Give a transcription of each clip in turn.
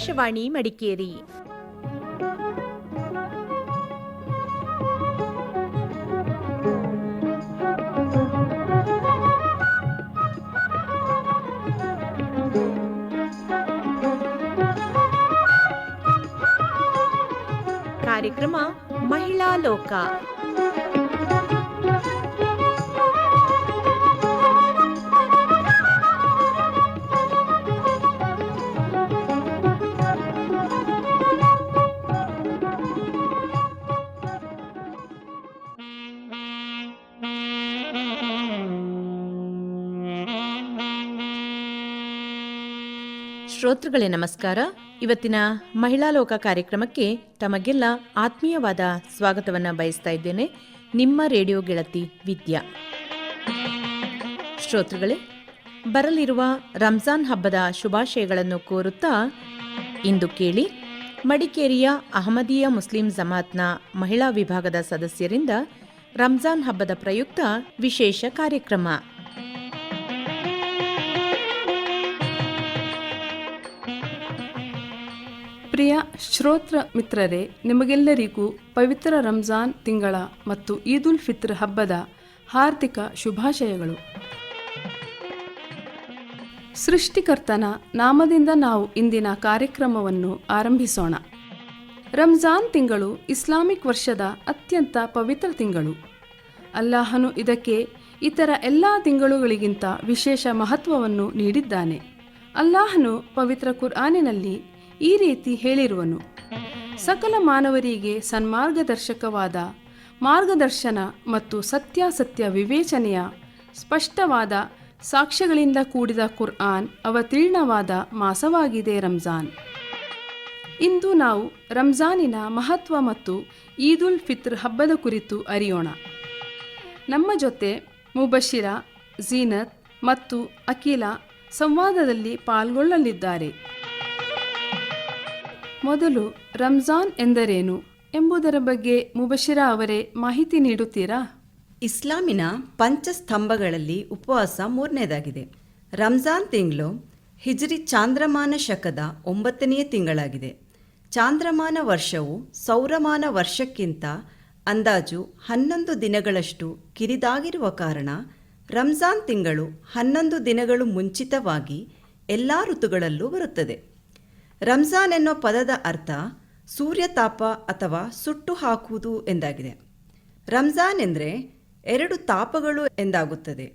ಆಕಾಶವಾಣಿ ಮಡಿಕೇರಿ. ಕಾರ್ಯಕ್ರಮ ಮಹಿಳಾ ಲೋಕ. ಶ್ರೋತೃಗಳೇ ನಮಸ್ಕಾರ. ಇವತ್ತಿನ ಮಹಿಳಾ ಲೋಕ ಕಾರ್ಯಕ್ರಮಕ್ಕೆ ತಮಗೆಲ್ಲ ಆತ್ಮೀಯವಾದ ಸ್ವಾಗತವನ್ನು ಬಯಸ್ತಾ ಇದ್ದೇನೆ. ನಿಮ್ಮ ರೇಡಿಯೋ ಗೆಳತಿ ವಿದ್ಯಾ. ಶ್ರೋತೃಗಳೇ, ಬರಲಿರುವ ರಂಜಾನ್ ಹಬ್ಬದ ಶುಭಾಶಯಗಳನ್ನು ಕೋರುತ್ತಾ ಇಂದು ಕೇಳಿ ಮಡಿಕೇರಿಯ ಅಹಮದಿಯಾ ಮುಸ್ಲಿಂ ಜಮಾತ್ನ ಮಹಿಳಾ ವಿಭಾಗದ ಸದಸ್ಯರಿಂದ ರಂಜಾನ್ ಹಬ್ಬದ ಪ್ರಯುಕ್ತ ವಿಶೇಷ ಕಾರ್ಯಕ್ರಮ. ಪ್ರಿಯ ಶ್ರೋತೃ ಮಿತ್ರರೇ, ನಿಮಗೆಲ್ಲರಿಗೂ ಪವಿತ್ರ ರಂಜಾನ್ ತಿಂಗಳ ಮತ್ತು ಈದ್ ಉಲ್ ಫಿತ್ರ್ ಹಬ್ಬದ ಹಾರ್ದಿಕ ಶುಭಾಶಯಗಳು. ಸೃಷ್ಟಿಕರ್ತನ ನಾಮದಿಂದ ನಾವು ಇಂದಿನ ಕಾರ್ಯಕ್ರಮವನ್ನು ಆರಂಭಿಸೋಣ. ರಂಜಾನ್ ತಿಂಗಳು ಇಸ್ಲಾಮಿಕ್ ವರ್ಷದ ಅತ್ಯಂತ ಪವಿತ್ರ ತಿಂಗಳು. ಅಲ್ಲಾಹನು ಇದಕ್ಕೆ ಇತರ ಎಲ್ಲ ತಿಂಗಳುಗಳಿಗಿಂತ ವಿಶೇಷ ಮಹತ್ವವನ್ನು ನೀಡಿದ್ದಾನೆ. ಅಲ್ಲಾಹನು ಪವಿತ್ರ ಕುರ್ಆನಿನಲ್ಲಿ ಈ ರೀತಿ ಹೇಳಿರುವನು: ಸಕಲ ಮಾನವರಿಗೆ ಸನ್ಮಾರ್ಗದರ್ಶಕವಾದ ಮಾರ್ಗದರ್ಶನ ಮತ್ತು ಸತ್ಯಾಸತ್ಯ ವಿವೇಚನೆಯ ಸ್ಪಷ್ಟವಾದ ಸಾಕ್ಷ್ಯಗಳಿಂದ ಕೂಡಿದ ಕುರ್ಆನ್ ಅವತೀರ್ಣವಾದ ಮಾಸವಾಗಿದೆ ರಂಜಾನ್. ಇಂದು ನಾವು ರಂಜಾನಿನ ಮಹತ್ವ ಮತ್ತು ಈದ್ ಉಲ್ ಫಿತ್ರ್ ಹಬ್ಬದ ಕುರಿತು ಅರಿಯೋಣ. ನಮ್ಮ ಜೊತೆ ಮುಬಶಿರಾ, ಝೀನತ್ ಮತ್ತು ಅಖಿಲ ಸಂವಾದದಲ್ಲಿ ಪಾಲ್ಗೊಳ್ಳಲಿದ್ದಾರೆ. ಮೊದಲು ರಂಜಾನ್ ಎಂದರೇನು ಎಂಬುದರ ಬಗ್ಗೆ ಮುಬಶಿರಾ ಅವರೇ ಮಾಹಿತಿ ನೀಡುತ್ತೀರಾ? ಇಸ್ಲಾಮಿನ ಪಂಚಸ್ತಂಭಗಳಲ್ಲಿ ಉಪವಾಸ ಮೂರನೇದಾಗಿದೆ. ರಂಜಾನ್ ತಿಂಗಳು ಹಿಜ್ರಿ ಚಾಂದ್ರಮಾನ ಶಕದ 9ನೇ ತಿಂಗಳಾಗಿದೆ. ಚಾಂದ್ರಮಾನ ವರ್ಷವು ಸೌರಮಾನ ವರ್ಷಕ್ಕಿಂತ ಅಂದಾಜು 11 ದಿನಗಳಷ್ಟು ಕಿರಿದಾಗಿರುವ ಕಾರಣ ರಂಜಾನ್ ತಿಂಗಳು 11 ದಿನಗಳು ಮುಂಚಿತವಾಗಿ ಎಲ್ಲ ಋತುಗಳಲ್ಲೂ ಬರುತ್ತದೆ. ರಂಜಾನ್ ಎನ್ನೋ ಪದದ ಅರ್ಥ ಸೂರ್ಯತಾಪ ಅಥವಾ ಸುಟ್ಟು ಹಾಕುವುದು ಎಂದಾಗಿದೆ. ರಂಜಾನ್ ಎಂದರೆ 2 ತಾಪಗಳು ಎಂದಾಗುತ್ತದೆ.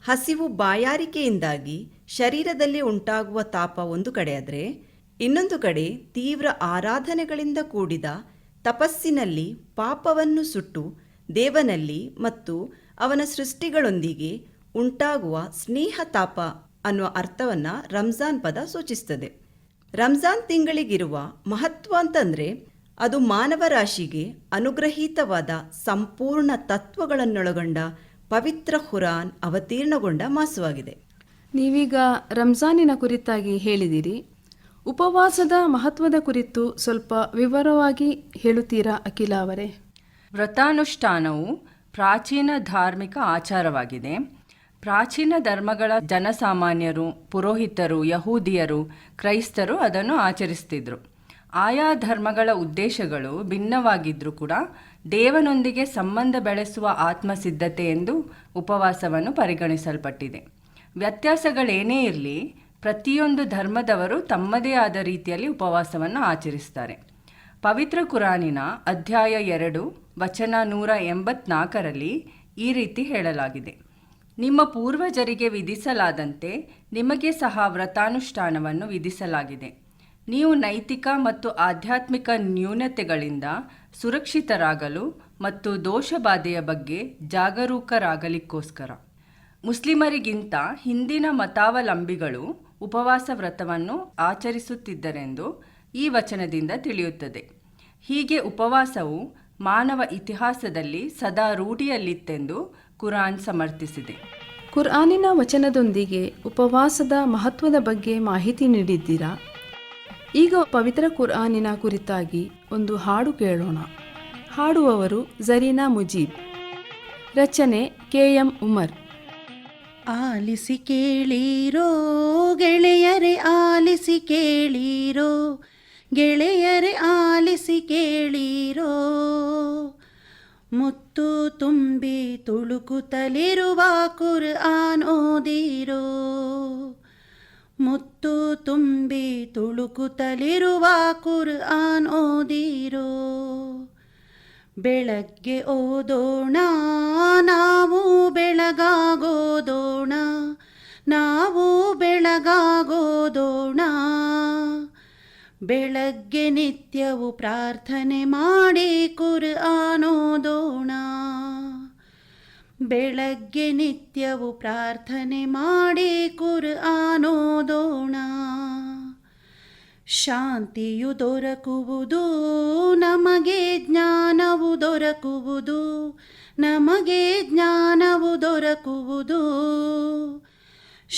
ಹಸಿವು ಬಾಯಾರಿಕೆಯಿಂದಾಗಿ ಶರೀರದಲ್ಲಿ ಉಂಟಾಗುವ ತಾಪ ಒಂದು ಕಡೆಯಾದರೆ, ಇನ್ನೊಂದು ಕಡೆ ತೀವ್ರ ಆರಾಧನೆಗಳಿಂದ ಕೂಡಿದ ತಪಸ್ಸಿನಲ್ಲಿ ಪಾಪವನ್ನು ಸುಟ್ಟು ದೇವನಲ್ಲಿ ಮತ್ತು ಅವನ ಸೃಷ್ಟಿಗಳೊಂದಿಗೆ ಉಂಟಾಗುವ ಸ್ನೇಹ ತಾಪ ಅನ್ನುವ ಅರ್ಥವನ್ನು ರಂಜಾನ್ ಪದ ಸೂಚಿಸುತ್ತದೆ. ರಂಜಾನ್ ತಿಂಗಳಿಗಿರುವ ಮಹತ್ವ ಅಂತಂದರೆ ಅದು ಮಾನವ ರಾಶಿಗೆ ಅನುಗ್ರಹೀತವಾದ ಸಂಪೂರ್ಣ ತತ್ವಗಳನ್ನೊಳಗೊಂಡ ಪವಿತ್ರ ಖುರಾನ್ ಅವತೀರ್ಣಗೊಂಡ ಮಾಸವಾಗಿದೆ. ನೀವೀಗ ರಂಜಾನಿನ ಕುರಿತಾಗಿ ಹೇಳಿದಿರಿ. ಉಪವಾಸದ ಮಹತ್ವದ ಕುರಿತು ಸ್ವಲ್ಪ ವಿವರವಾಗಿ ಹೇಳುತ್ತೀರಾ ಅಖಿಲ ಅವರೇ? ವ್ರತಾನುಷ್ಠಾನವು ಪ್ರಾಚೀನ ಧಾರ್ಮಿಕ ಆಚಾರವಾಗಿದೆ. ಪ್ರಾಚೀನ ಧರ್ಮಗಳ ಜನಸಾಮಾನ್ಯರು, ಪುರೋಹಿತರು, ಯಹೂದಿಯರು, ಕ್ರೈಸ್ತರು ಅದನ್ನು ಆಚರಿಸ್ತಿದ್ರು. ಆಯಾ ಧರ್ಮಗಳ ಉದ್ದೇಶಗಳು ಭಿನ್ನವಾಗಿದ್ದರೂ ಕೂಡ ದೇವನೊಂದಿಗೆ ಸಂಬಂಧ ಬೆಳೆಸುವ ಆತ್ಮಸಿದ್ಧತೆ ಎಂದು ಉಪವಾಸವನ್ನು ಪರಿಗಣಿಸಲ್ಪಟ್ಟಿದೆ. ವ್ಯತ್ಯಾಸಗಳೇನೇ ಇರಲಿ, ಪ್ರತಿಯೊಂದು ಧರ್ಮದವರು ತಮ್ಮದೇ ಆದ ರೀತಿಯಲ್ಲಿ ಉಪವಾಸವನ್ನು ಆಚರಿಸ್ತಾರೆ. ಪವಿತ್ರ ಕುರಾನಿನ ಅಧ್ಯಾಯ 2 ವಚನ 184ರಲ್ಲಿ ಈ ರೀತಿ ಹೇಳಲಾಗಿದೆ: ನಿಮ್ಮ ಪೂರ್ವಜರಿಗೆ ವಿಧಿಸಲಾದಂತೆ ನಿಮಗೆ ಸಹ ವ್ರತಾನುಷ್ಠಾನವನ್ನು ವಿಧಿಸಲಾಗಿದೆ. ನೀವು ನೈತಿಕ ಮತ್ತು ಆಧ್ಯಾತ್ಮಿಕ ನ್ಯೂನತೆಗಳಿಂದ ಸುರಕ್ಷಿತರಾಗಲು ಮತ್ತು ದೋಷಬಾಧೆಯ ಬಗ್ಗೆ ಜಾಗರೂಕರಾಗಲಿಕ್ಕೋಸ್ಕರ. ಮುಸ್ಲಿಮರಿಗಿಂತ ಹಿಂದಿನ ಮತಾವಲಂಬಿಗಳು ಉಪವಾಸ ವ್ರತವನ್ನು ಆಚರಿಸುತ್ತಿದ್ದರೆಂದು ಈ ವಚನದಿಂದ ತಿಳಿಯುತ್ತದೆ. ಹೀಗೆ ಉಪವಾಸವು ಮಾನವ ಇತಿಹಾಸದಲ್ಲಿ ಸದಾ ರೂಢಿಯಲ್ಲಿತ್ತೆಂದು ಕುರಾನ್ ಸಮರ್ಥಿಸಿದೆ. ಕುರ್ಆನಿನ ವಚನದೊಂದಿಗೆ ಉಪವಾಸದ ಮಹತ್ವದ ಬಗ್ಗೆ ಮಾಹಿತಿ ನೀಡಿದ್ದೀರಾ. ಈಗ ಪವಿತ್ರ ಕುರ್ಆನಿನ ಕುರಿತಾಗಿ ಒಂದು ಹಾಡು ಕೇಳೋಣ. ಹಾಡುವವರು ಝರೀನಾ ಮುಜೀಬ್, ರಚನೆ KM ಉಮರ್. ಆಲಿಸಿ ಕೇಳಿರೋ ಗೆಳೆಯರೆ, ಆಲಿಸಿ ಕೇಳಿರೋ, ಗೆಳೆಯರೆ ಆಲಿಸಿ ಕೇಳಿರೋ, ಮುತ್ತು ತುಂಬಿ ತುಳುಕುತ್ತಲಿರುವ ಕುರ್ಆನ್ ಓದಿರೋ, ಮುತ್ತು ತುಂಬಿ ತುಳುಕುತ್ತಲಿರುವ ಕುರ್ಆನ್ ಓದಿರೋ. ಬೆಳಗ್ಗೆ ಓದೋಣ ನಾವು ಬೆಳಗಾಗೋದೋಣ, ನಾವು ಬೆಳಗಾಗೋದೋಣ. ಬೆಳಗ್ಗೆ ನಿತ್ಯವು ಪ್ರಾರ್ಥನೆ ಮಾಡಿ ಕುರ್ಆನ್ ಓದೋಣ, ಬೆಳಗ್ಗೆ ನಿತ್ಯವು ಪ್ರಾರ್ಥನೆ ಮಾಡಿ ಕುರ್ಆನ್ ಓದೋಣ. ಶಾಂತಿಯು ದೊರಕುವುದು ನಮಗೆ, ಜ್ಞಾನವು ದೊರಕುವುದು ನಮಗೆ, ಜ್ಞಾನವು ದೊರಕುವುದು.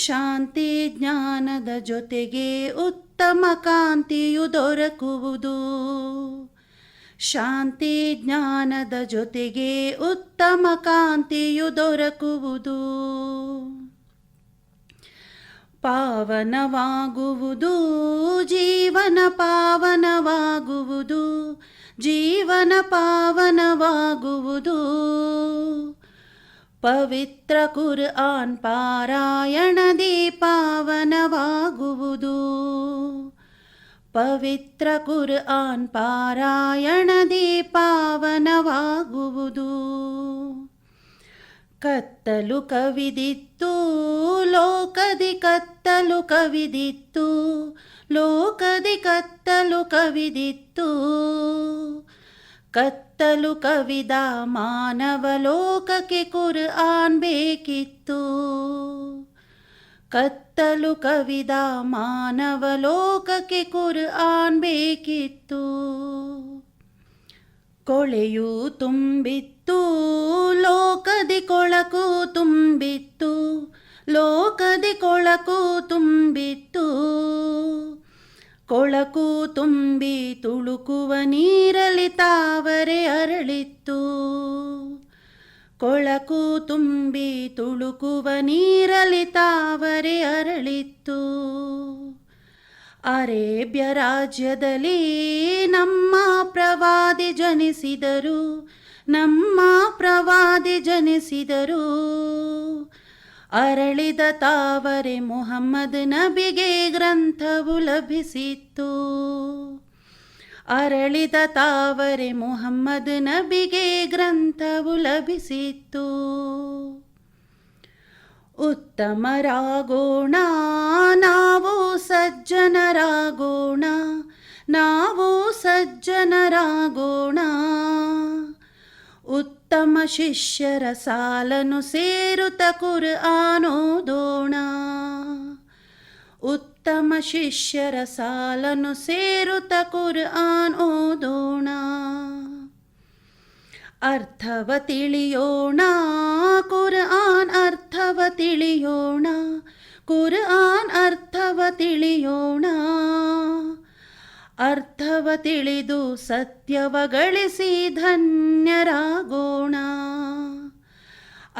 ಶಾಂತಿ ಜ್ಞಾನದ ಜೊತೆಗೆ ಉತ್ತಮ ಕಾಂತಿಯು ದೊರಕುವುದು, ಶಾಂತಿ ಜ್ಞಾನದ ಜೊತೆಗೆ ಉತ್ತಮ ಕಾಂತಿಯು ದೊರಕುವುದು. ಪಾವನವಾಗುವುದು ಜೀವನ, ಪಾವನವಾಗುವುದು ಜೀವನ, ಪಾವನವಾಗುವುದು. ಪವಿತ್ರ ಕುರ್ಆನ್ ಪಾರಾಯಣದಿ ಪಾವನವಾಗುವುದು, ಪವಿತ್ರ ಕುರ್ಆನ್ ಪಾರಾಯಣದಿ ಪಾವನವಾಗುವುದು. ಕತ್ತಲು ಕವಿದಿತ್ತು ಲೋಕದಿ, ಕತ್ತಲು ಕವಿದಿತ್ತು ಲೋಕದಿ, ಕತ್ತಲು ಕವಿದಿತ್ತು. ಕತ್ತಲು ಕವಿದ ಮಾನವ ಲೋಕಕ್ಕೆ ಕುರ್ಆನ್ ಬೇಕಿತ್ತು, ಕತ್ತಲು ಕವಿದ ಮಾನವ ಲೋಕಕ್ಕೆ ಕುರ್ಆನ್ ಬೇಕಿತ್ತು. ಕೊಳೆಯು ತುಂಬಿತ್ತು ಲೋಕದಿ, ಕೊಳಕು ತುಂಬಿತ್ತು ಲೋಕದಿ, ಕೊಳಕು ತುಂಬಿತ್ತು. ಕೊಳಕು ತುಂಬಿ ತುಳುಕುವ ನೀರಲಿ ತಾವರೆ ಅರಳಿತ್ತು, ಕೊಳಕು ತುಂಬಿ ತುಳುಕುವ ನೀರಲಿ ತಾವರೆ ಅರಳಿತ್ತು. ಅರೇಬ್ಯ ರಾಜ್ಯದಲ್ಲಿ ನಮ್ಮ ಪ್ರವಾದಿ ಜನಿಸಿದರು, ನಮ್ಮ ಪ್ರವಾದಿ ಜನಿಸಿದರು. ಅರಳಿದ ತಾವರೆ ಮುಹಮ್ಮದ್ ನಬಿಗೆ ಗ್ರಂಥವು ಲಭಿಸಿತ್ತು, ಅರಳಿದ ತಾವರೆ ಮುಹಮ್ಮದ್ ನಬಿಗೆ ಗ್ರಂಥವು ಲಭಿಸಿತ್ತು. ಉತ್ತಮರಾಗೋಣ ನಾವು ಸಜ್ಜನರಾಗೋಣ, ನಾವು ಸಜ್ಜನರಾಗೋಣ. ಉತ್ತಮ ಶಿಷ್ಯರ ಸಾಲನು ಸೇರುತ್ತ ಕುರ್ಆನ್ ಓದೋಣ, ಉತ್ತಮ ಶಿಷ್ಯರ ಸಾಲನು ಸೇರುತ್ತ ಕುರ್ಆನ್ ಓದೋಣ. ಅರ್ಥವ ತಿಳಿಯೋಣ ಕುರ್ಆನ್ ಅರ್ಥವ ತಿಳಿಯೋಣ, ಕುರ್ಆನ್ ಅರ್ಥವ ತಿಳಿಯೋಣ. ಅರ್ಥವ ತಿಳಿದು ಸತ್ಯವ ಗಳಿಸಿ ಧನ್ಯರಾಗೋಣ,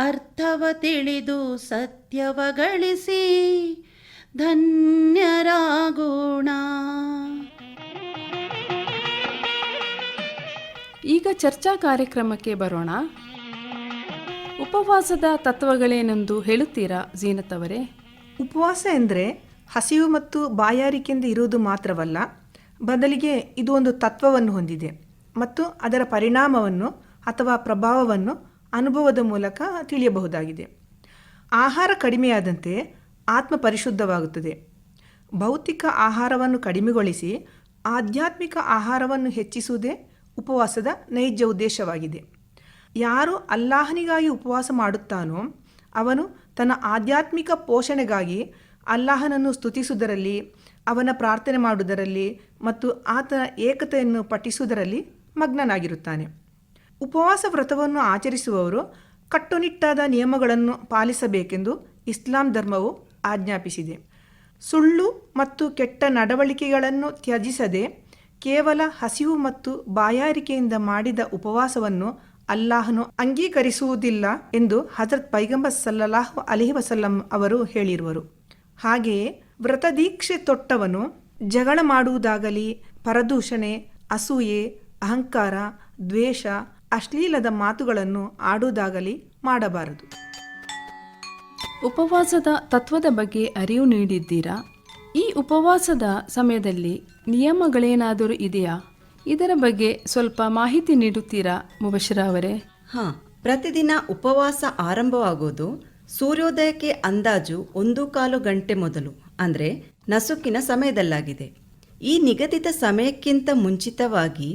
ಅರ್ಥವ ತಿಳಿದು ಸತ್ಯವ ಗಳಿಸಿ ಧನ್ಯರಾಗೋಣ. ಈಗ ಚರ್ಚಾ ಕಾರ್ಯಕ್ರಮಕ್ಕೆ ಬರೋಣ. ಉಪವಾಸದ ತತ್ವಗಳೇನೆಂದು ಹೇಳುತ್ತೀರಾ ಜೀನತ್ ಅವರೇ? ಉಪವಾಸ ಎಂದರೆ ಹಸಿವು ಮತ್ತು ಬಾಯಾರಿಕೆಯಿಂದ ಇರುವುದು ಮಾತ್ರವಲ್ಲ, ಬದಲಿಗೆ ಇದು ಒಂದು ತತ್ವವನ್ನು ಹೊಂದಿದೆ ಮತ್ತು ಅದರ ಪರಿಣಾಮವನ್ನು ಅಥವಾ ಪ್ರಭಾವವನ್ನು ಅನುಭವದ ಮೂಲಕ ತಿಳಿಯಬಹುದಾಗಿದೆ. ಆಹಾರ ಕಡಿಮೆಯಾದಂತೆ ಆತ್ಮ ಪರಿಶುದ್ಧವಾಗುತ್ತದೆ. ಭೌತಿಕ ಆಹಾರವನ್ನು ಕಡಿಮೆಗೊಳಿಸಿ ಆಧ್ಯಾತ್ಮಿಕ ಆಹಾರವನ್ನು ಹೆಚ್ಚಿಸುವುದೇ ಉಪವಾಸದ ನೈಜ ಉದ್ದೇಶವಾಗಿದೆ. ಯಾರು ಅಲ್ಲಾಹನಿಗಾಗಿ ಉಪವಾಸ ಮಾಡುತ್ತಾನೋ ಅವನು ತನ್ನ ಆಧ್ಯಾತ್ಮಿಕ ಪೋಷಣೆಗಾಗಿ ಅಲ್ಲಾಹನನ್ನು ಸ್ತುತಿಸುವುದರಲ್ಲಿ, ಅವನ ಪ್ರಾರ್ಥನೆ ಮಾಡುವುದರಲ್ಲಿ ಮತ್ತು ಆತನ ಏಕತೆಯನ್ನು ಪಠಿಸುವುದರಲ್ಲಿ ಮಗ್ನನಾಗಿರುತ್ತಾನೆ. ಉಪವಾಸ ವ್ರತವನ್ನು ಆಚರಿಸುವವರು ಕಟ್ಟುನಿಟ್ಟಾದ ನಿಯಮಗಳನ್ನು ಪಾಲಿಸಬೇಕೆಂದು ಇಸ್ಲಾಂ ಧರ್ಮವು ಆಜ್ಞಾಪಿಸಿದೆ. ಸುಳ್ಳು ಮತ್ತು ಕೆಟ್ಟ ನಡವಳಿಕೆಗಳನ್ನು ತ್ಯಜಿಸದೆ ಕೇವಲ ಹಸಿವು ಮತ್ತು ಬಾಯಾರಿಕೆಯಿಂದ ಮಾಡಿದ ಉಪವಾಸವನ್ನು ಅಲ್ಲಾಹನು ಅಂಗೀಕರಿಸುವುದಿಲ್ಲ ಎಂದು ಹಜರತ್ ಪೈಗಂಬರ್ ಸಲ್ಲಲ್ಲಾಹು ಅಲೈಹಿ ವಸಲ್ಲಂ ಅವರು ಹೇಳಿರುವರು. ಹಾಗೆಯೇ ವ್ರತದೀಕ್ಷೆ ತೊಟ್ಟವನು ಜಗಳ ಮಾಡುವುದಾಗಲಿ, ಪರದೂಷಣೆ, ಅಸೂಯೆ, ಅಹಂಕಾರ, ದ್ವೇಷ, ಅಶ್ಲೀಲದ ಮಾತುಗಳನ್ನು ಆಡುವುದಾಗಲಿ ಮಾಡಬಾರದು. ಉಪವಾಸದ ತತ್ವದ ಬಗ್ಗೆ ಅರಿವು ನೀಡಿದ್ದೀರಾ? ಈ ಉಪವಾಸದ ಸಮಯದಲ್ಲಿ ನಿಯಮಗಳೇನಾದರೂ ಇದೆಯಾ? ಇದರ ಬಗ್ಗೆ ಸ್ವಲ್ಪ ಮಾಹಿತಿ ನೀಡುತ್ತೀರಾ ಮುಬಶಿರ ಅವರೇ? ಹಾಂ, ಪ್ರತಿದಿನ ಉಪವಾಸ ಆರಂಭವಾಗೋದು ಸೂರ್ಯೋದಯಕ್ಕೆ ಅಂದಾಜು 1.25 ಗಂಟೆ ಮೊದಲು, ಅಂದರೆ ನಸುಕಿನ ಸಮಯದಲ್ಲಾಗಿದೆ. ಈ ನಿಗದಿತ ಸಮಯಕ್ಕಿಂತ ಮುಂಚಿತವಾಗಿ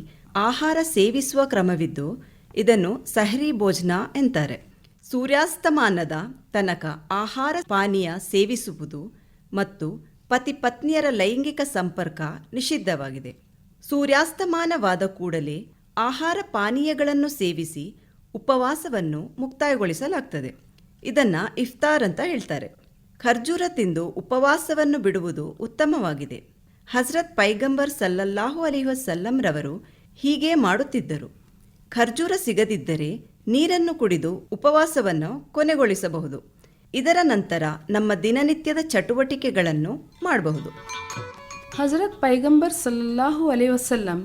ಆಹಾರ ಸೇವಿಸುವ ಕ್ರಮವಿದ್ದು ಇದನ್ನು ಸಹರಿ ಭೋಜನ ಎಂತಾರೆ. ಸೂರ್ಯಾಸ್ತಮಾನದ ತನಕ ಆಹಾರ ಪಾನೀಯ ಸೇವಿಸುವುದು ಮತ್ತು ಪತಿ ಪತ್ನಿಯರ ಲೈಂಗಿಕ ಸಂಪರ್ಕ ನಿಷಿದ್ಧವಾಗಿದೆ. ಸೂರ್ಯಾಸ್ತಮಾನವಾದ ಕೂಡಲೇ ಆಹಾರ ಪಾನೀಯಗಳನ್ನು ಸೇವಿಸಿ ಉಪವಾಸವನ್ನು ಮುಕ್ತಾಯಗೊಳಿಸಲಾಗ್ತದೆ. ಇದನ್ನು ಇಫ್ತಾರ್ ಅಂತ ಹೇಳ್ತಾರೆ. ಖರ್ಜೂರ ತಿಂದು ಉಪವಾಸವನ್ನು ಬಿಡುವುದು ಉತ್ತಮವಾಗಿದೆ. ಹಜರತ್ ಪೈಗಂಬರ್ ಸಲ್ಲಲ್ಲಾಹು ಅಲೈಹಿ ವಸಲ್ಲಂ ರವರು ಹೀಗೆ ಮಾಡುತ್ತಿದ್ದರು. ಖರ್ಜೂರ ಸಿಗದಿದ್ದರೆ ನೀರನ್ನು ಕುಡಿದು ಉಪವಾಸವನ್ನು ಕೊನೆಗೊಳಿಸಬಹುದು. ಇದರ ನಂತರ ನಮ್ಮ ದಿನನಿತ್ಯದ ಚಟುವಟಿಕೆಗಳನ್ನು ಮಾಡಬಹುದು. ಹಜರತ್ ಪೈಗಂಬರ್ ಸಲ್ಲಲ್ಲಾಹು ಅಲೈಹಿ ವಸಲ್ಲಂ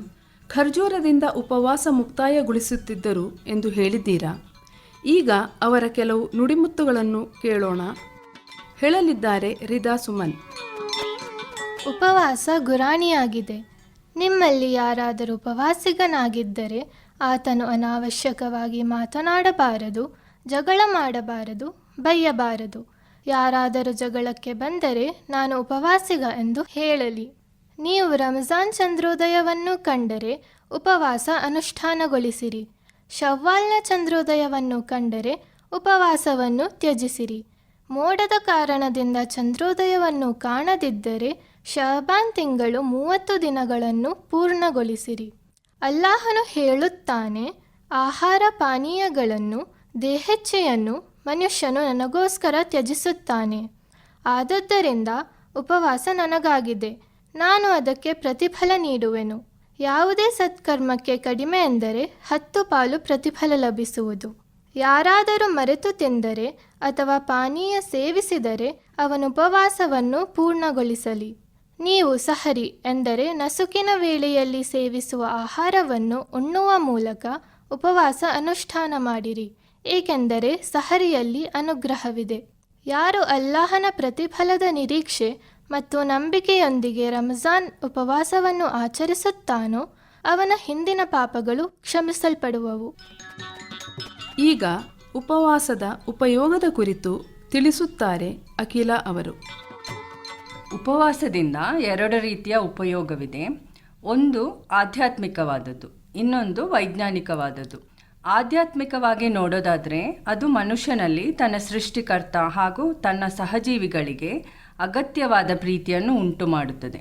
ಖರ್ಜೂರದಿಂದ ಉಪವಾಸ ಮುಕ್ತಾಯಗೊಳಿಸುತ್ತಿದ್ದರು ಎಂದು ಹೇಳಿದ್ದೀರಾ? ಈಗ ಅವರ ಕೆಲವು ನುಡಿಮುತ್ತುಗಳನ್ನು ಕೇಳೋಣ. ಹೇಳಲಿದ್ದಾರೆ ರಿದಾ ಸುಮನ್. ಉಪವಾಸ ಗುರಾಣಿಯಾಗಿದೆ. ನಿಮ್ಮಲ್ಲಿ ಯಾರಾದರೂ ಉಪವಾಸಿಗನಾಗಿದ್ದರೆ ಆತನು ಅನಾವಶ್ಯಕವಾಗಿ ಮಾತನಾಡಬಾರದು, ಜಗಳ ಮಾಡಬಾರದು, ಬೈಯಬಾರದು. ಯಾರಾದರೂ ಜಗಳಕ್ಕೆ ಬಂದರೆ ನಾನು ಉಪವಾಸಿಗ ಎಂದು ಹೇಳಲಿ. ನೀವು ರಂಜಾನ್ ಚಂದ್ರೋದಯವನ್ನು ಕಂಡರೆ ಉಪವಾಸ ಅನುಷ್ಠಾನಗೊಳಿಸಿರಿ. ಶವ್ವಾಲ್ನ ಚಂದ್ರೋದಯವನ್ನು ಕಂಡರೆ ಉಪವಾಸವನ್ನು ತ್ಯಜಿಸಿರಿ. ಮೋಡದ ಕಾರಣದಿಂದ ಚಂದ್ರೋದಯವನ್ನು ಕಾಣದಿದ್ದರೆ ಶಅಬಾನ್ ತಿಂಗಳು 30 ದಿನಗಳನ್ನು ಪೂರ್ಣಗೊಳಿಸಿರಿ. ಅಲ್ಲಾಹನು ಹೇಳುತ್ತಾನೆ, ಆಹಾರ ಪಾನೀಯಗಳನ್ನು, ದೇಹಚ್ಛೆಯನ್ನು ಮನುಷ್ಯನು ನನಗೋಸ್ಕರ ತ್ಯಜಿಸುತ್ತಾನೆ. ಆದದ್ದರಿಂದ ಉಪವಾಸ ನನಗಾಗಿದೆ, ನಾನು ಅದಕ್ಕೆ ಪ್ರತಿಫಲ ನೀಡುವೆನು. ಯಾವುದೇ ಸತ್ಕರ್ಮಕ್ಕೆ ಕಡಿಮೆ ಎಂದರೆ 10 ಪಾಲು ಪ್ರತಿಫಲ ಲಭಿಸುವುದು. ಯಾರಾದರೂ ಮರೆತು ತಿಂದರೆ ಅಥವಾ ಪಾನೀಯ ಸೇವಿಸಿದರೆ ಅವನ ಉಪವಾಸವನ್ನು ಪೂರ್ಣಗೊಳಿಸಲಿ. ನೀವು ಸಹರಿ ಎಂದರೆ ನಸುಕಿನ ವೇಳೆಯಲ್ಲಿ ಸೇವಿಸುವ ಆಹಾರವನ್ನು ಉಣ್ಣುವ ಮೂಲಕ ಉಪವಾಸ ಅನುಷ್ಠಾನ ಮಾಡಿರಿ, ಏಕೆಂದರೆ ಸಹರಿಯಲ್ಲಿ ಅನುಗ್ರಹವಿದೆ. ಯಾರು ಅಲ್ಲಾಹನ ಪ್ರತಿಫಲದ ನಿರೀಕ್ಷೆ ಮತ್ತು ನಂಬಿಕೆಯೊಂದಿಗೆ ರಂಜಾನ್ ಉಪವಾಸವನ್ನು ಆಚರಿಸುತ್ತಾನೋ ಅವನ ಹಿಂದಿನ ಪಾಪಗಳು ಕ್ಷಮಿಸಲ್ಪಡುವವು. ಈಗ ಉಪವಾಸದ ಉಪಯೋಗದ ಕುರಿತು ತಿಳಿಸುತ್ತಾರೆ ಅಖಿಲ ಅವರು. ಉಪವಾಸದಿಂದ 2 ರೀತಿಯ ಉಪಯೋಗವಿದೆ. ಒಂದು ಆಧ್ಯಾತ್ಮಿಕವಾದದ್ದು, ಇನ್ನೊಂದು ವೈಜ್ಞಾನಿಕವಾದದ್ದು. ಆಧ್ಯಾತ್ಮಿಕವಾಗಿ ನೋಡೋದಾದರೆ ಅದು ಮನುಷ್ಯನಲ್ಲಿ ತನ್ನ ಸೃಷ್ಟಿಕರ್ತ ಹಾಗೂ ತನ್ನ ಸಹಜೀವಿಗಳಿಗೆ ಅಗತ್ಯವಾದ ಪ್ರೀತಿಯನ್ನು ಉಂಟು ಮಾಡುತ್ತದೆ.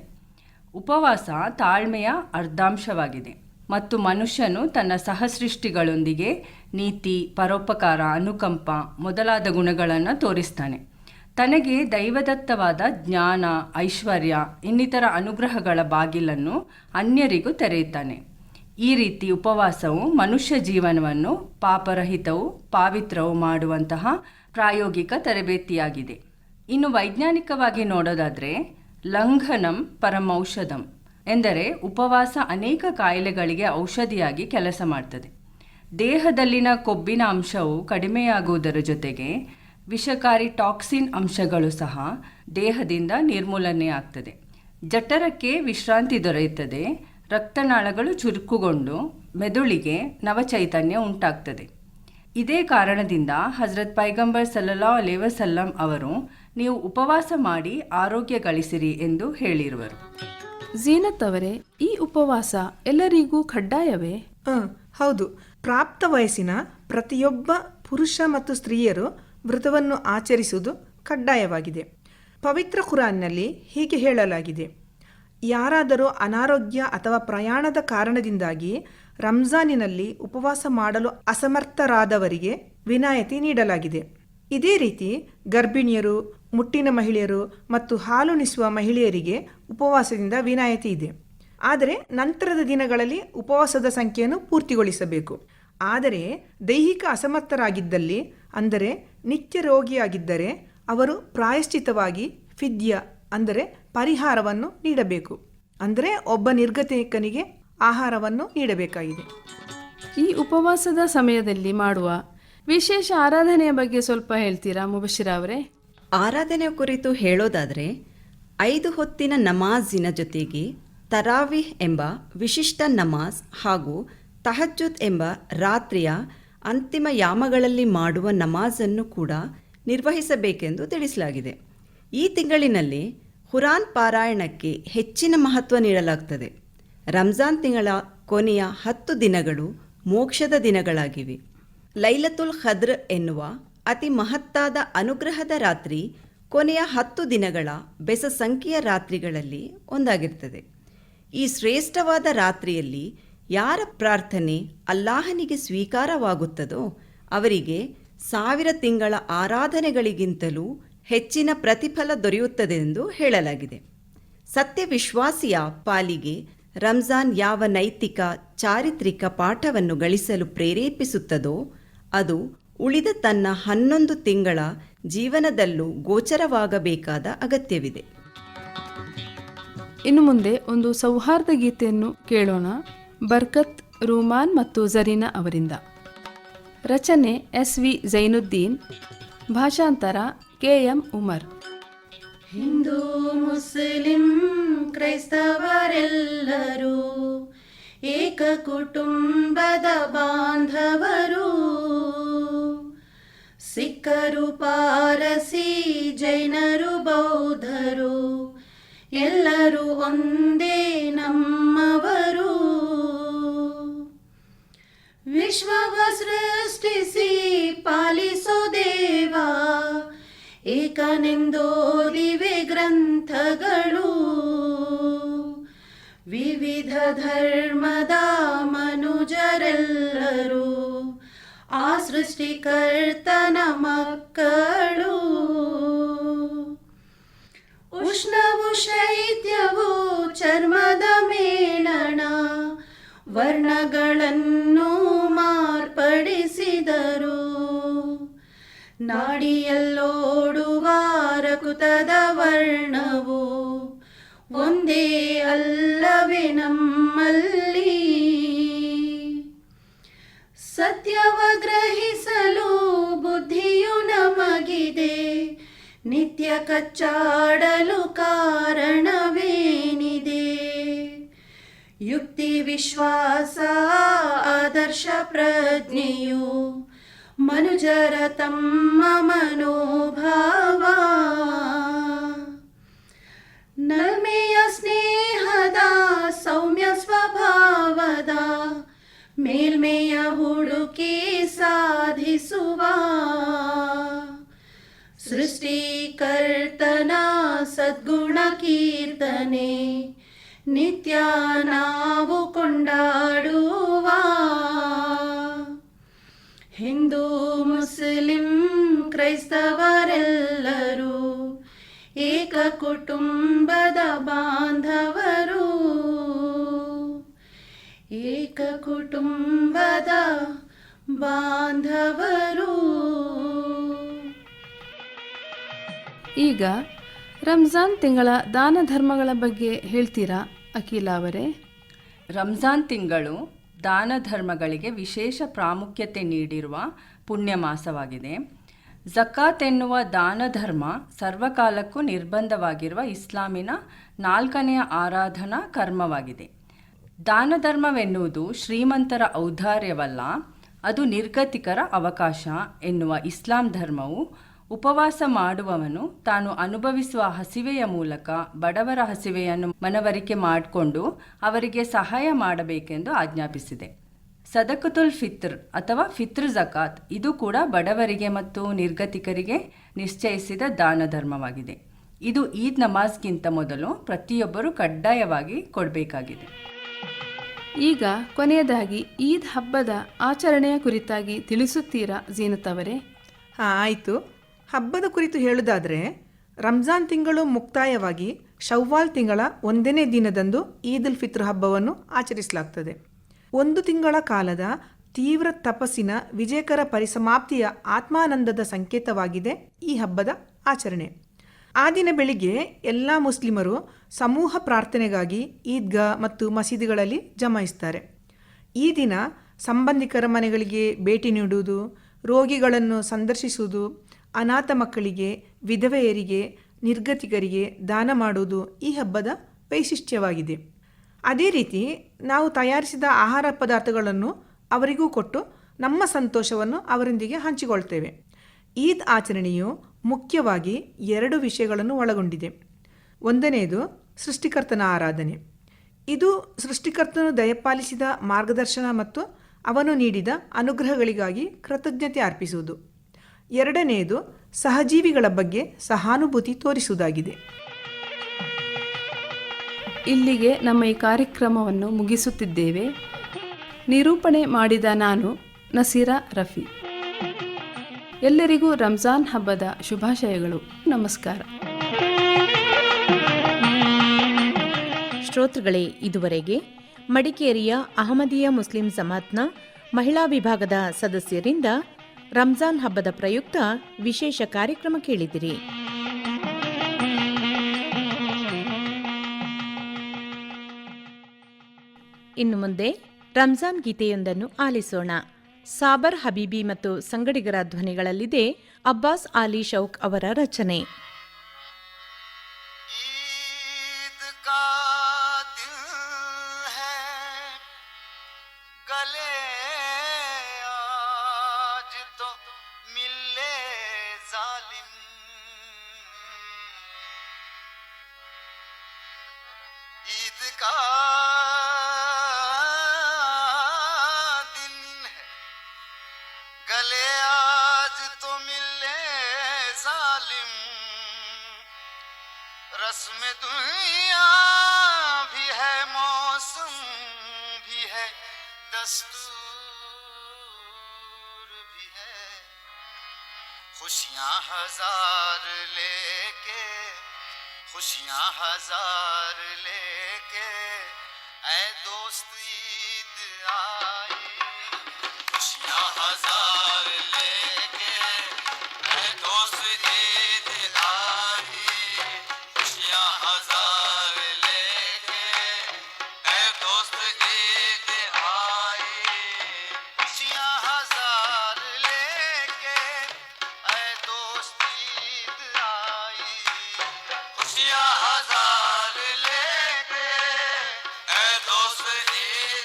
ಉಪವಾಸ ತಾಳ್ಮೆಯ ಅರ್ಧಾಂಶವಾಗಿದೆ ಮತ್ತು ಮನುಷ್ಯನು ತನ್ನ ಸಹಸೃಷ್ಟಿಗಳೊಂದಿಗೆ ನೀತಿ, ಪರೋಪಕಾರ, ಅನುಕಂಪ ಮೊದಲಾದ ಗುಣಗಳನ್ನು ತೋರಿಸ್ತಾನೆ. ತನಗೆ ದೈವದತ್ತವಾದ ಜ್ಞಾನ, ಐಶ್ವರ್ಯ ಇನ್ನಿತರ ಅನುಗ್ರಹಗಳ ಬಾಗಿಲನ್ನು ಅನ್ಯರಿಗೂ ತೆರೆಯುತ್ತಾನೆ. ಈ ರೀತಿ ಉಪವಾಸವು ಮನುಷ್ಯ ಜೀವನವನ್ನು ಪಾಪರಹಿತವೂ ಪಾವಿತ್ರವೂ ಮಾಡುವಂತಹ ಪ್ರಾಯೋಗಿಕ ತರಬೇತಿಯಾಗಿದೆ. ಇನ್ನು ವೈಜ್ಞಾನಿಕವಾಗಿ ನೋಡೋದಾದರೆ ಲಂಘನಂ ಪರಮೌಷಧಂ ಎಂದರೆ ಉಪವಾಸ ಅನೇಕ ಕಾಯಿಲೆಗಳಿಗೆ ಔಷಧಿಯಾಗಿ ಕೆಲಸ ಮಾಡ್ತದೆ. ದೇಹದಲ್ಲಿನ ಕೊಬ್ಬಿನ ಅಂಶವು ಕಡಿಮೆಯಾಗುವುದರ ಜೊತೆಗೆ ವಿಷಕಾರಿ ಟಾಕ್ಸಿನ್ ಅಂಶಗಳು ಸಹ ದೇಹದಿಂದ ನಿರ್ಮೂಲನೆಯಾಗ್ತದೆ. ಜಠರಕ್ಕೆ ವಿಶ್ರಾಂತಿ ದೊರೆಯುತ್ತದೆ, ರಕ್ತನಾಳಗಳು ಚುರುಕುಗೊಂಡು ಮೆದುಳಿಗೆ ನವಚೈತನ್ಯ ಉಂಟಾಗ್ತದೆ. ಇದೇ ಕಾರಣದಿಂದ ಹಜರತ್ ಪೈಗಂಬರ್ ಸಲ್ಲಲ್ಲಾಹು ಅಲೈಹಿ ವಸಲ್ಲಂ ಅವರು ನೀವು ಉಪವಾಸ ಮಾಡಿ ಆರೋಗ್ಯ ಗಳಿಸಿರಿ ಎಂದು ಹೇಳಿರುವರು. ಝೀನತ್ ಅವರೇ, ಈ ಉಪವಾಸ ಎಲ್ಲರಿಗೂ ಕಡ್ಡಾಯವೇ? ಹೌದು. ಪ್ರಾಪ್ತ ವಯಸ್ಸಿನ ಪ್ರತಿಯೊಬ್ಬ ಪುರುಷ ಮತ್ತು ಸ್ತ್ರೀಯರು ವ್ರತವನ್ನು ಆಚರಿಸುವುದು ಕಡ್ಡಾಯವಾಗಿದೆ. ಪವಿತ್ರ ಖುರಾನ್ನಲ್ಲಿ ಹೀಗೆ ಹೇಳಲಾಗಿದೆ, ಯಾರಾದರೂ ಅನಾರೋಗ್ಯ ಅಥವಾ ಪ್ರಯಾಣದ ಕಾರಣದಿಂದಾಗಿ ರಂಜಾನಿನಲ್ಲಿ ಉಪವಾಸ ಮಾಡಲು ಅಸಮರ್ಥರಾದವರಿಗೆ ವಿನಾಯಿತಿ ನೀಡಲಾಗಿದೆ. ಇದೇ ರೀತಿ ಗರ್ಭಿಣಿಯರು, ಮುಟ್ಟಿನ ಮಹಿಳೆಯರು ಮತ್ತು ಹಾಲುಣಿಸುವ ಮಹಿಳೆಯರಿಗೆ ಉಪವಾಸದಿಂದ ವಿನಾಯಿತಿ ಇದೆ. ಆದರೆ ನಂತರದ ದಿನಗಳಲ್ಲಿ ಉಪವಾಸದ ಸಂಖ್ಯೆಯನ್ನು ಪೂರ್ತಿಗೊಳಿಸಬೇಕು. ಆದರೆ ದೈಹಿಕ ಅಸಮರ್ಥರಾಗಿದ್ದಲ್ಲಿ, ಅಂದರೆ ನಿತ್ಯ ರೋಗಿಯಾಗಿದ್ದರೆ ಅವರು ಪ್ರಾಯಶ್ಚಿತವಾಗಿ ಫಿದ್ಯ ಅಂದರೆ ಪರಿಹಾರವನ್ನು ನೀಡಬೇಕು. ಅಂದರೆ ಒಬ್ಬ ನಿರ್ಗತಿಕನಿಗೆ ಆಹಾರವನ್ನು ನೀಡಬೇಕಾಗಿದೆ. ಈ ಉಪವಾಸದ ಸಮಯದಲ್ಲಿ ಮಾಡುವ ವಿಶೇಷ ಆರಾಧನೆಯ ಬಗ್ಗೆ ಸ್ವಲ್ಪ ಹೇಳ್ತೀರಾ ಮುಬಶಿರ ಅವರೇ? ಆರಾಧನೆ ಕುರಿತು ಹೇಳೋದಾದರೆ 5 ಹೊತ್ತಿನ ನಮಾಜಿನ ಜೊತೆಗೆ ತರಾವಿಹ್ ಎಂಬ ವಿಶಿಷ್ಟ ನಮಾಜ್ ಹಾಗೂ ತಹಜ್ಜುದ್ ಎಂಬ ರಾತ್ರಿಯ ಅಂತಿಮ ಯಾಮಗಳಲ್ಲಿ ಮಾಡುವ ನಮಾಜನ್ನು ಕೂಡ ನಿರ್ವಹಿಸಬೇಕೆಂದು ತಿಳಿಸಲಾಗಿದೆ. ಈ ತಿಂಗಳಿನಲ್ಲಿ ಕುರಾನ್ ಪಾರಾಯಣಕ್ಕೆ ಹೆಚ್ಚಿನ ಮಹತ್ವ ನೀಡಲಾಗ್ತದೆ. ರಂಜಾನ್ ತಿಂಗಳ ಕೊನೆಯ 10 ದಿನಗಳು ಮೋಕ್ಷದ ದಿನಗಳಾಗಿವೆ. ಲೈಲತುಲ್ ಖದ್ರ್ ಎನ್ನುವ ಅತಿ ಮಹತ್ತಾದ ಅನುಗ್ರಹದ ರಾತ್ರಿ ಕೊನೆಯ 10 ದಿನಗಳ ಬೆಸ ಸಂಖ್ಯೆಯ ರಾತ್ರಿಗಳಲ್ಲಿ ಒಂದಾಗಿರ್ತದೆ. ಈ ಶ್ರೇಷ್ಠವಾದ ರಾತ್ರಿಯಲ್ಲಿ ಯಾರ ಪ್ರಾರ್ಥನೆ ಅಲ್ಲಾಹನಿಗೆ ಸ್ವೀಕಾರವಾಗುತ್ತದೋ ಅವರಿಗೆ 1000 ತಿಂಗಳ ಆರಾಧನೆಗಳಿಗಿಂತಲೂ ಹೆಚ್ಚಿನ ಪ್ರತಿಫಲ ದೊರೆಯುತ್ತದೆ ಎಂದು ಹೇಳಲಾಗಿದೆ. ಸತ್ಯವಿಶ್ವಾಸಿಯ ಪಾಲಿಗೆ ರಂಜಾನ್ ಯಾವ ನೈತಿಕ ಚಾರಿತ್ರಿಕ ಪಾಠವನ್ನು ಗಳಿಸಲು ಪ್ರೇರೇಪಿಸುತ್ತದೋ ಅದು ಉಳಿದ ತನ್ನ 11 ತಿಂಗಳ ಜೀವನದಲ್ಲೂ ಗೋಚರವಾಗಬೇಕಾದ ಅಗತ್ಯವಿದೆ. ಇನ್ನು ಮುಂದೆ ಒಂದು ಸೌಹಾರ್ದ ಗೀತೆಯನ್ನು ಕೇಳೋಣ. ಬರ್ಕತ್, ರೂಮಾನ್ ಮತ್ತು ಜರೀನಾ ಅವರಿಂದ. ರಚನೆ SV ಜೈನುದ್ದೀನ್, ಭಾಷಾಂತರ KM ಉಮರ್. ಹಿಂದೂ ಮುಸ್ಲಿಂ ಕ್ರೈಸ್ತವರೆಲ್ಲರೂ ಏಕ ಕುಟುಂಬದ ಬಾಂಧವರು. ಸಿಖ್ಖರು, ಪಾರಸಿ, ಜೈನರು, ಬೌದ್ಧರು ಎಲ್ಲರೂ ಒಂದೇ ನಮ್ಮವರು. ವಿಶ್ವವ ಸೃಷ್ಟಿಸಿ ಪಾಲಿಸೋ ದೇವ ಏಕನೆಂದೋದಿವೆ ಗ್ರಂಥಗಳು. ವಿವಿಧ ಧರ್ಮದ ಮನುಜರೆಲ್ಲರೂ ಆ ಸೃಷ್ಟಿಕರ್ತನ ಮಕ್ಕಳು. ಉಷ್ಣವು ಶೈತ್ಯವು ಚರ್ಮದ ಮೇಲಣ ವರ್ಣಗಳನ್ನು ಮಾರ್ಪಡಿಸಿದರು. ನಾಡಿಯಲ್ಲೋಡುವ ರಕುತದ ವರ್ಣವು ಒಂದೇ ಅಲ್ಲವೇ ನಮ್ಮಲ್ಲಿ. ಸತ್ಯವ ಗ್ರಹಿಸಲು ಬುದ್ಧಿಯು ನಮಗಿದೆ, ನಿತ್ಯ ಕಚ್ಚಾಡಲು ಕಾರಣವೇನಿದೆ. ಯುಕ್ತಿ, ವಿಶ್ವಾಸ, ಆದರ್ಶ ಪ್ರಜ್ಞೆಯು ಮನುಜರ ತಮ್ಮ ಮನೋಭಾವ. ನಲ್ಮೆಯ ಸ್ನೇಹದ ಸೌಮ್ಯ ಸ್ವಭಾವದ ಮೇಲ್ಮೆಯ ಹುಡುಕಿ ಸಾಧಿಸುವ. ಸೃಷ್ಟಿಕರ್ತನ ಸದ್ಗುಣ ಕೀರ್ತನೆ ನಿತ್ಯ ನಾವು ಕೊಂಡಾಡುವ. ಹಿಂದೂ ಮುಸ್ಲಿಂ ಕ್ರೈಸ್ತವರೆಲ್ಲರೂ ಏಕ ಕುಟುಂಬದ ಬಾಂಧವರು. ಏಕ ಕುಟುಂಬದ ಬಾಂಧವರು. ಈಗ ರಂಜಾನ್ ತಿಂಗಳ ದಾನ ಧರ್ಮಗಳ ಬಗ್ಗೆ ಹೇಳ್ತೀರಾ ಅಖಿಲ ಅವರೇ? ರಂಜಾನ್ ತಿಂಗಳು ದಾನ ಧರ್ಮಗಳಿಗೆ ವಿಶೇಷ ಪ್ರಾಮುಖ್ಯತೆ ನೀಡಿರುವ ಪುಣ್ಯ ಮಾಸವಾಗಿದೆ. ಝಕಾತ್ ಎನ್ನುವ ದಾನ ಧರ್ಮ ಸರ್ವಕಾಲಕ್ಕೂ ನಿರ್ಬಂಧವಾಗಿರುವ ಇಸ್ಲಾಮಿನ 4ನೇ ಆರಾಧನಾ ಕರ್ಮವಾಗಿದೆ. ದಾನ ಧರ್ಮವೆನ್ನುವುದು ಶ್ರೀಮಂತರ ಔದಾರ್ಯವಲ್ಲ, ಅದು ನಿರ್ಗತಿಕರ ಅವಕಾಶ ಎನ್ನುವ ಇಸ್ಲಾಂ ಧರ್ಮವು ಉಪವಾಸ ಮಾಡುವವನು ತಾನು ಅನುಭವಿಸುವ ಹಸಿವೆಯ ಮೂಲಕ ಬಡವರ ಹಸಿವೆಯನ್ನು ಮನವರಿಕೆ ಮಾಡಿಕೊಂಡು ಅವರಿಗೆ ಸಹಾಯ ಮಾಡಬೇಕೆಂದು ಆಜ್ಞಾಪಿಸಿದೆ. ಸದಕತುಲ್ ಫಿತ್ರ್ ಅಥವಾ ಫಿತ್ರ್ ಝಕಾತ್ ಇದು ಕೂಡ ಬಡವರಿಗೆ ಮತ್ತು ನಿರ್ಗತಿಕರಿಗೆ ನಿಶ್ಚಯಿಸಿದ ದಾನ ಧರ್ಮವಾಗಿದೆ. ಇದು ಈದ್ ನಮಾಜ್ಗಿಂತ ಮೊದಲು ಪ್ರತಿಯೊಬ್ಬರೂ ಕಡ್ಡಾಯವಾಗಿ ಕೊಡಬೇಕಾಗಿದೆ. ಈಗ ಕೊನೆಯದಾಗಿ ಈದ್ ಹಬ್ಬದ ಆಚರಣೆಯ ಕುರಿತಾಗಿ ತಿಳಿಸುತ್ತೀರಾ ಜೀನತ್ ಅವರೇ? ಆಯಿತು. ಹಬ್ಬದ ಕುರಿತು ಹೇಳುವುದಾದರೆ, ರಂಜಾನ್ ತಿಂಗಳು ಮುಕ್ತಾಯವಾಗಿ ಶವ್ವಾಲ್ ತಿಂಗಳ 1ನೇ ದಿನದಂದು ಈದ್ ಉಲ್ ಫಿತ್ರ್ ಹಬ್ಬವನ್ನು ಆಚರಿಸಲಾಗ್ತದೆ. 1 ತಿಂಗಳ ಕಾಲದ ತೀವ್ರ ತಪಸ್ಸಿನ ವಿಜಯಕರ ಪರಿಸಮಾಪ್ತಿಯ ಆತ್ಮಾನಂದದ ಸಂಕೇತವಾಗಿದೆ ಈ ಹಬ್ಬದ ಆಚರಣೆ. ಆ ದಿನ ಬೆಳಿಗ್ಗೆ ಎಲ್ಲ ಮುಸ್ಲಿಮರು ಸಮೂಹ ಪ್ರಾರ್ಥನೆಗಾಗಿ ಈದ್ಗಾ ಮತ್ತು ಮಸೀದಿಗಳಲ್ಲಿ ಜಮಾಯಿಸ್ತಾರೆ. ಈ ದಿನ ಸಂಬಂಧಿಕರ ಮನೆಗಳಿಗೆ ಭೇಟಿ ನೀಡುವುದು, ರೋಗಿಗಳನ್ನು ಸಂದರ್ಶಿಸುವುದು, ಅನಾಥ ಮಕ್ಕಳಿಗೆ, ವಿಧವೆಯರಿಗೆ, ನಿರ್ಗತಿಕರಿಗೆ ದಾನ ಮಾಡುವುದು ಈ ಹಬ್ಬದ ವೈಶಿಷ್ಟ್ಯವಾಗಿದೆ. ಅದೇ ರೀತಿ ನಾವು ತಯಾರಿಸಿದ ಆಹಾರ ಪದಾರ್ಥಗಳನ್ನು ಅವರಿಗೂ ಕೊಟ್ಟು ನಮ್ಮ ಸಂತೋಷವನ್ನು ಅವರೊಂದಿಗೆ ಹಂಚಿಕೊಳ್ತೇವೆ. ಈದ್ ಆಚರಣೆಯು ಮುಖ್ಯವಾಗಿ 2 ವಿಷಯಗಳನ್ನು ಒಳಗೊಂಡಿದೆ. ಒಂದನೆಯದು ಸೃಷ್ಟಿಕರ್ತನ ಆರಾಧನೆ. ಇದು ಸೃಷ್ಟಿಕರ್ತನು ದಯಪಾಲಿಸಿದ ಮಾರ್ಗದರ್ಶನ ಮತ್ತು ಅವನು ನೀಡಿದ ಅನುಗ್ರಹಗಳಿಗಾಗಿ ಕೃತಜ್ಞತೆ ಅರ್ಪಿಸುವುದು. ಎರಡನೆಯದು ಸಹಜೀವಿಗಳ ಬಗ್ಗೆ ಸಹಾನುಭೂತಿ ತೋರಿಸುವುದಾಗಿದೆ. ಇಲ್ಲಿಗೆ ನಮ್ಮ ಈ ಕಾರ್ಯಕ್ರಮವನ್ನು ಮುಗಿಸುತ್ತಿದ್ದೇವೆ. ನಿರೂಪಣೆ ಮಾಡಿದ ನಾನು ನಸೀರಾ ರಫಿ. ಎಲ್ಲರಿಗೂ ರಂಜಾನ್ ಹಬ್ಬದ ಶುಭಾಶಯಗಳು. ನಮಸ್ಕಾರ. ಶ್ರೋತೃಗಳೇ, ಇದುವರೆಗೆ ಮಡಿಕೇರಿಯ ಅಹಮದಿಯಾ ಮುಸ್ಲಿಂ ಜಮಾತ್ನ ಮಹಿಳಾ ವಿಭಾಗದ ಸದಸ್ಯರಿಂದ ರಂಜಾನ್ ಹಬ್ಬದ ಪ್ರಯುಕ್ತ ವಿಶೇಷ ಕಾರ್ಯಕ್ರಮ ಕೇಳಿದಿರಿ. ಇನ್ನು ಮುಂದೆ ರಂಜಾನ್ ಗೀತೆಯೊಂದನ್ನು ಆಲಿಸೋಣ. ಸಾಬರ್ ಹಬೀಬಿ ಮತ್ತು ಸಂಗಡಿಗರ ಧ್ವನಿಗಳಲ್ಲಿದೆ ಅಬ್ಬಾಸ್ ಆಲಿ ಶೌಕ್ ಅವರ ರಚನೆ. रस्म दुनिया भी है, मौसम भी है, दस्तूर भी है. खुशियाँ हजार लेके, खुशियाँ हजार लेके ऐ दोस्त ईद आई. खुशियाँ हजार लेके ऐ दोस्त ईद आई. खुशियाँ हजार लेके ऐ दोस्त ईद आई. खुशियाँ हजार लेके ऐ दोस्त ईद आई. खुशियाँ हजार लेके ऐ दोस्त ईद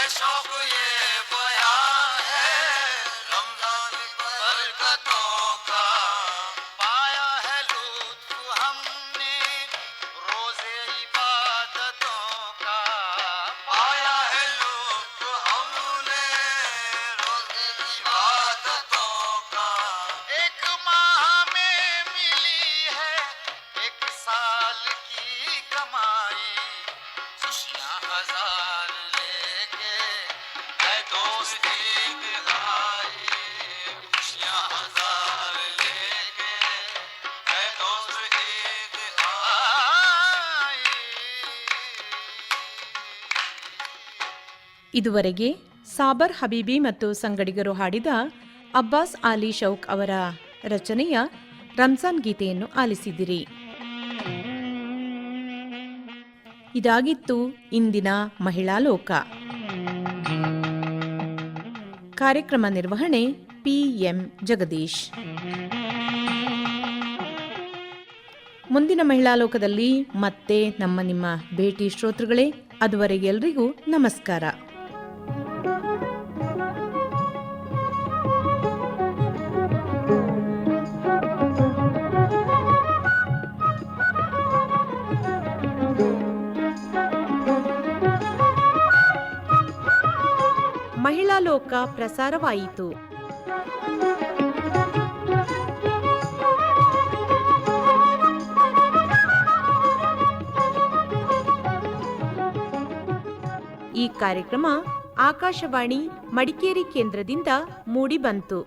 शौक ये बयां है रमजान बरकतों का, पाया है लुत्फ हमने रोजे इबादतों का, पाया है लुत्फ हमने रोजे इबादतों का। एक माह में मिली है एक साल की कमाई, खुशियां हजार लेके है दोस्त ईद आई, खुशियां हजार लेके है दोस्त ईद आई। ಇದುವರೆಗೆ ಸಾಬರ್ ಹಬೀಬಿ ಮತ್ತು ಸಂಗಡಿಗರು ಹಾಡಿದ ಅಬ್ಬಾಸ್ ಆಲಿ ಶೌಕ್ ಅವರ ರಚನೆಯ ರಂಜಾನ್ ಗೀತೆಯನ್ನು ಆಲಿಸಿದಿರಿ. ಇದಾಗಿತ್ತು ಇಂದಿನ ಮಹಿಳಾ ಲೋಕ. ಕಾರ್ಯಕ್ರಮ ನಿರ್ವಹಣೆ ಪಿಎಂ ಜಗದೀಶ್. ಮುಂದಿನ ಮಹಿಳಾ ಲೋಕದಲ್ಲಿ ಮತ್ತೆ ನಿಮ್ಮ ಭೇಟಿ ಶ್ರೋತೃಗಳೇ. ಅದುವರೆಗೆ ಎಲ್ರಿಗೂ ನಮಸ್ಕಾರ. ಮಹಿಳಾ ಲೋಕ ಪ್ರಸಾರವಾಯಿತು. ಈ ಕಾರ್ಯಕ್ರಮ ಆಕಾಶವಾಣಿ ಮಡಿಕೇರಿ ಕೇಂದ್ರದಿಂದ ಮೂಡಿಬಂತು.